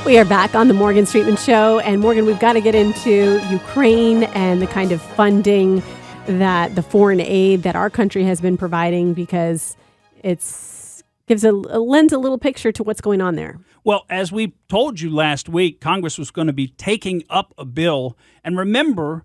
We are back on the Morgan Streetman Show. And Morgan, we've got to get into Ukraine and the kind of funding that the foreign aid that our country has been providing, because it's lends a little picture to what's going on there. Well, as we told you last week, Congress was going to be taking up a bill. And remember,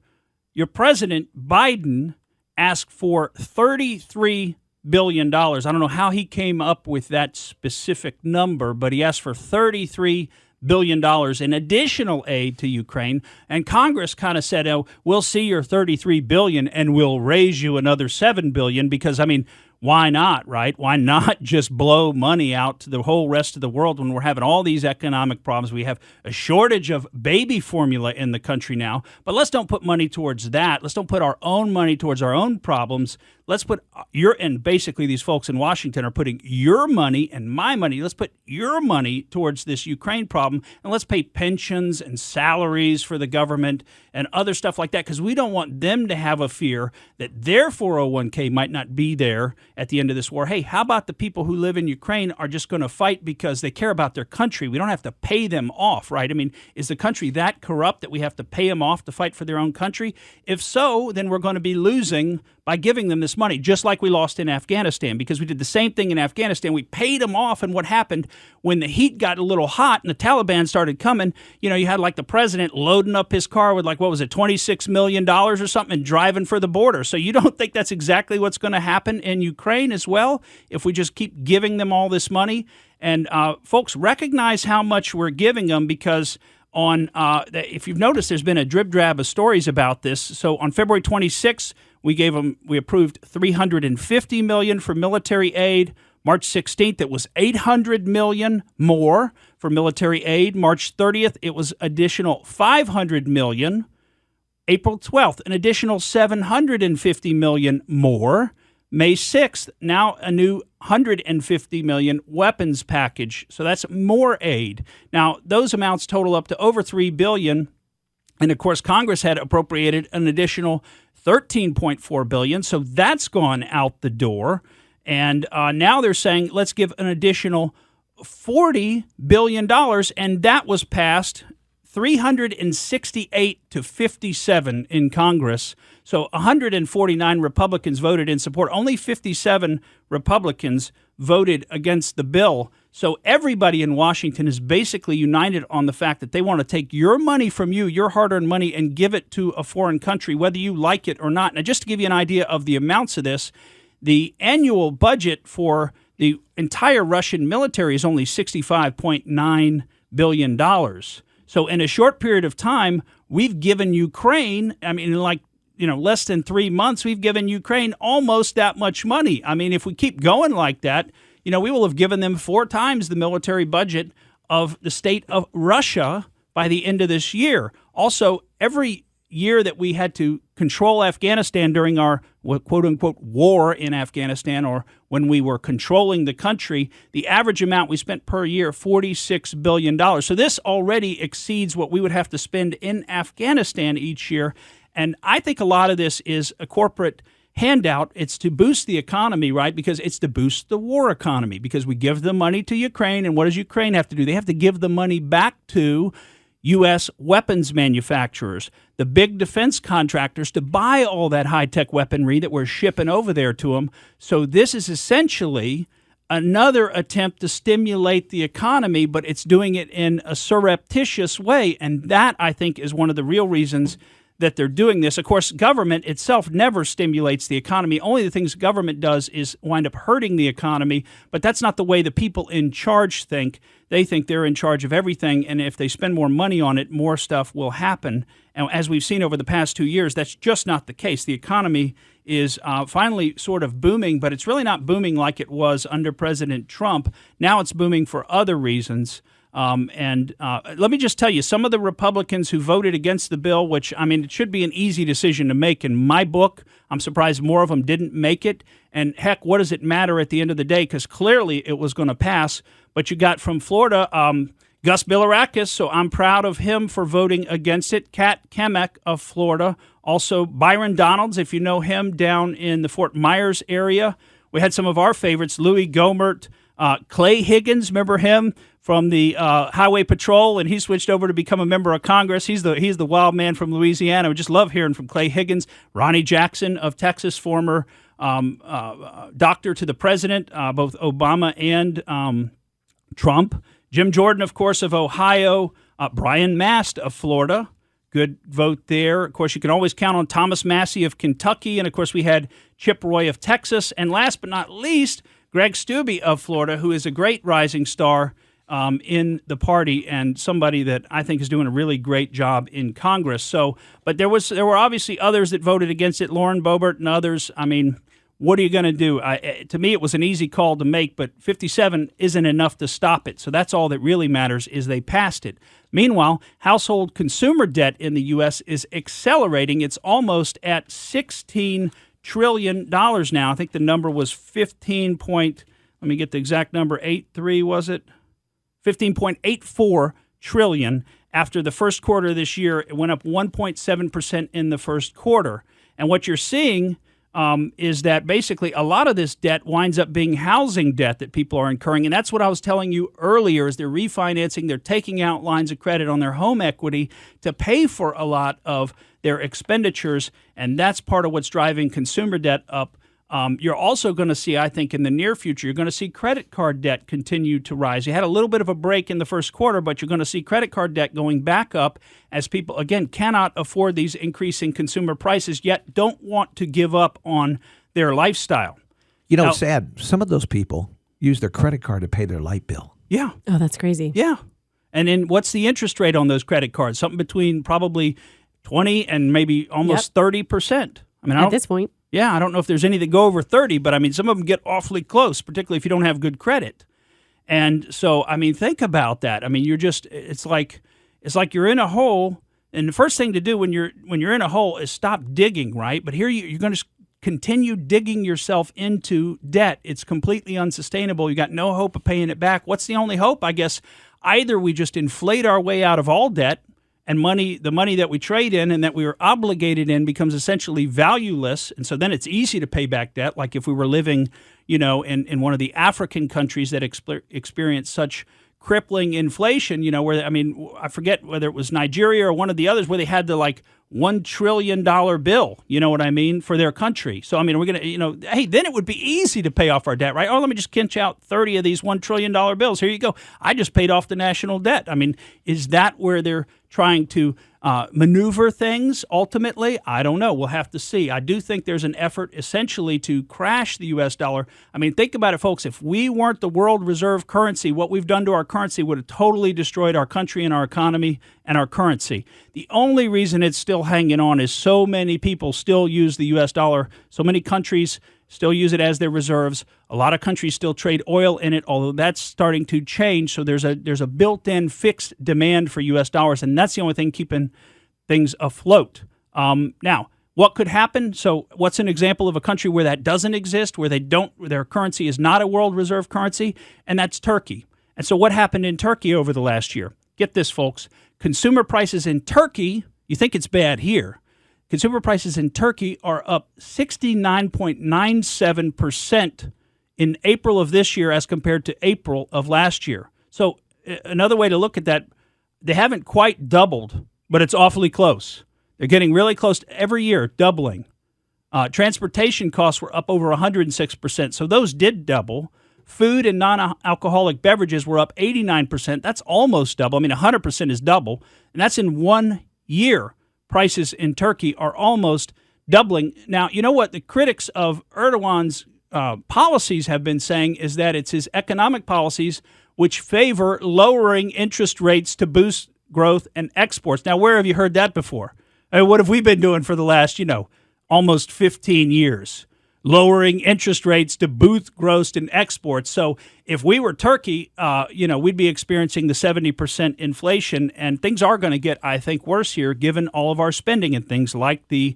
your president, Biden, asked for $33 billion. I don't know how he came up with that specific number, but he asked for $33 billion in additional aid to Ukraine. And Congress kind of said, oh, we'll see your $33 billion and we'll raise you another $7 billion because, I mean, why not, right? Why not just blow money out to the whole rest of the world when we're having all these economic problems? We have a shortage of baby formula in the country now. But let's don't put money towards that. Let's don't put our own money towards our own problems. Let's put and basically these folks in Washington are putting your money and my money. Let's put your money towards this Ukraine problem, and let's pay pensions and salaries for the government and other stuff like that, because we don't want them to have a fear that their 401k might not be there at the end of this war. Hey, how about the people who live in Ukraine are just going to fight because they care about their country? We don't have to pay them off, right? I mean, is the country that corrupt that we have to pay them off to fight for their own country? If so, then we're going to be losing by giving them this money, just like we lost in Afghanistan, because we did the same thing in Afghanistan. We paid them off, and what happened when the heat got a little hot and the Taliban started coming, you had like the president loading up his car with like, what was it, $26 million or something, and driving for the border. So you don't think that's exactly what's going to happen in Ukraine as well if we just keep giving them all this money? And folks, recognize how much we're giving them, because if you've noticed, there's been a drib-drab of stories about this. So on February 26th, we approved $350 million for military aid. March 16th, it was $800 million more for military aid. March 30th, it was additional $500 million. April 12th, an additional $750 million more. May 6th, now a new $150 million weapons package. So that's more aid. Now, those amounts total up to over $3 billion. And of course, Congress had appropriated an additional $13.4 billion. So that's gone out the door. And now they're saying, let's give an additional $40 billion. And that was passed 368 to 57 in Congress. So 149 Republicans voted in support. Only 57 Republicans voted against the bill. So everybody in Washington is basically united on the fact that they want to take your money from you, your hard-earned money, and give it to a foreign country, whether you like it or not. Now, just to give you an idea of the amounts of this, the annual budget for the entire Russian military is only $65.9 billion. So in a short period of time, we've given Ukraine, less than 3 months, we've given Ukraine almost that much money. I mean, if we keep going like that, we will have given them 4 times the military budget of the state of Russia by the end of this year. Also, every year that we had to control Afghanistan during our quote-unquote war in Afghanistan, or when we were controlling the country, the average amount we spent per year, $46 billion. So this already exceeds what we would have to spend in Afghanistan each year. And I think a lot of this is a corporate handout. It's to boost the economy, right? Because it's to boost the war economy, because we give the money to Ukraine. And what does Ukraine have to do? They have to give the money back to U.S. weapons manufacturers, the big defense contractors, to buy all that high-tech weaponry that we're shipping over there to them. So this is essentially another attempt to stimulate the economy, but it's doing it in a surreptitious way. And that, I think, is one of the real reasons that they're doing this. Of course, government itself never stimulates the economy. Only the things government does is wind up hurting the economy, but that's not the way the people in charge think. They think they're in charge of everything, and if they spend more money on it, more stuff will happen. And as we've seen over the past 2 years, that's just not the case. The economy is finally sort of booming, but it's really not booming like it was under President Trump. Now it's booming for other reasons. Let me just tell you, some of the Republicans who voted against the bill, which, it should be an easy decision to make in my book. I'm surprised more of them didn't make it. And heck, what does it matter at the end of the day? Because clearly it was going to pass. But you got from Florida, Gus Bilirakis, so I'm proud of him for voting against it. Kat Kemek of Florida. Also Byron Donalds, if you know him, down in the Fort Myers area. We had some of our favorites, Louis Gohmert Clay Higgins, remember him from the Highway Patrol, and he switched over to become a member of Congress. He's the wild man from Louisiana. We just love hearing from Clay Higgins. Ronnie Jackson of Texas, former doctor to the president, both Obama and Trump. Jim Jordan, of course, of Ohio. Brian Mast of Florida. Good vote there. Of course, you can always count on Thomas Massey of Kentucky. And, of course, we had Chip Roy of Texas. And last but not least, Greg Steube of Florida, who is a great rising star in the party and somebody that I think is doing a really great job in Congress. So, but there were obviously others that voted against it, Lauren Boebert and others. I mean, what are you going to do? To me, it was an easy call to make, but 57 isn't enough to stop it. So that's all that really matters is they passed it. Meanwhile, household consumer debt in the U.S. is accelerating. It's almost at $16 trillion now. I think the number was 15 point, let me get the exact number, 83 was it? 15.84 trillion. After the first quarter of this year, it went up 1.7% in the first quarter. And what you're seeing is that basically a lot of this debt winds up being housing debt that people are incurring. And that's what I was telling you earlier is they're refinancing, they're taking out lines of credit on their home equity to pay for a lot of their expenditures. And that's part of what's driving consumer debt up. You're also going to see, I think, in the near future, you're going to see credit card debt continue to rise. You had a little bit of a break in the first quarter, but you're going to see credit card debt going back up as people, again, cannot afford these increasing consumer prices, yet don't want to give up on their lifestyle. You know, it's sad. Some of those people use their credit card to pay their light bill. Yeah. Oh, that's crazy. Yeah. And then what's the interest rate on those credit cards? Something between probably 20 and maybe almost 30%. I mean, at this point. Yeah, I don't know if there's any that go over 30, but I mean, some of them get awfully close, particularly if you don't have good credit. And so, I mean, think about that. I mean, it's like you're in a hole, and the first thing to do when you're in a hole is stop digging, right? But here you're going to continue digging yourself into debt. It's completely unsustainable. You got no hope of paying it back. What's the only hope? I guess either we just inflate our way out of all debt, and the money that we trade in and that we are obligated in becomes essentially valueless. And so then it's easy to pay back debt, like if we were living, in one of the African countries that experience such crippling inflation, where, I mean, I forget whether it was Nigeria or one of the others where they had the $1 trillion bill, you know what I mean, for their country. So, I mean, we're going to, hey, then it would be easy to pay off our debt, right? Oh, let me just pinch out 30 of these $1 trillion bills. Here you go. I just paid off the national debt. I mean, is that where they're trying to maneuver things ultimately? I don't know. We'll have to see. I do think there's an effort essentially to crash the U.S. dollar. I mean, think about it, folks. If we weren't the world reserve currency, what we've done to our currency would have totally destroyed our country and our economy and our currency. The only reason it's still hanging on is so many people still use the U.S. dollar. So many countries still use it as their reserves. A lot of countries still trade oil in it, although that's starting to change. So there's a built-in fixed demand for U.S. dollars, and that's the only thing keeping things afloat. Now, what could happen? So what's an example of a country where that doesn't exist, where their currency is not a world reserve currency? And that's Turkey. And so what happened in Turkey over the last year? Get this, folks. Consumer prices in Turkey, you think it's bad here. Consumer prices in Turkey are up 69.97% in April of this year as compared to April of last year. So another way to look at that, they haven't quite doubled, but it's awfully close. They're getting really close every year, doubling. Transportation costs were up over 106%, so those did double. Food and non-alcoholic beverages were up 89%. That's almost double. I mean, 100% is double, and that's in 1 year. Prices in Turkey are almost doubling. Now, you know what the critics of Erdogan's policies have been saying is that it's his economic policies which favor lowering interest rates to boost growth and exports. Now, where have you heard that before? I mean, what have we been doing for the last, almost 15 years? Lowering interest rates to boost growth and exports. So if we were Turkey, we'd be experiencing the 70% inflation, and things are going to get, I think, worse here given all of our spending and things like the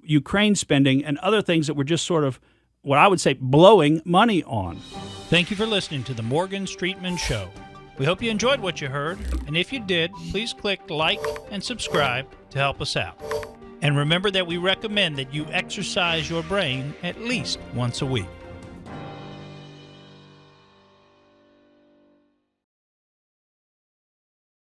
Ukraine spending and other things that we're just sort of, what I would say, blowing money on. Thank you for listening to the Morgan Streetman Show. We hope you enjoyed what you heard, and if you did, please click like and subscribe to help us out. And remember that we recommend that you exercise your brain at least once a week.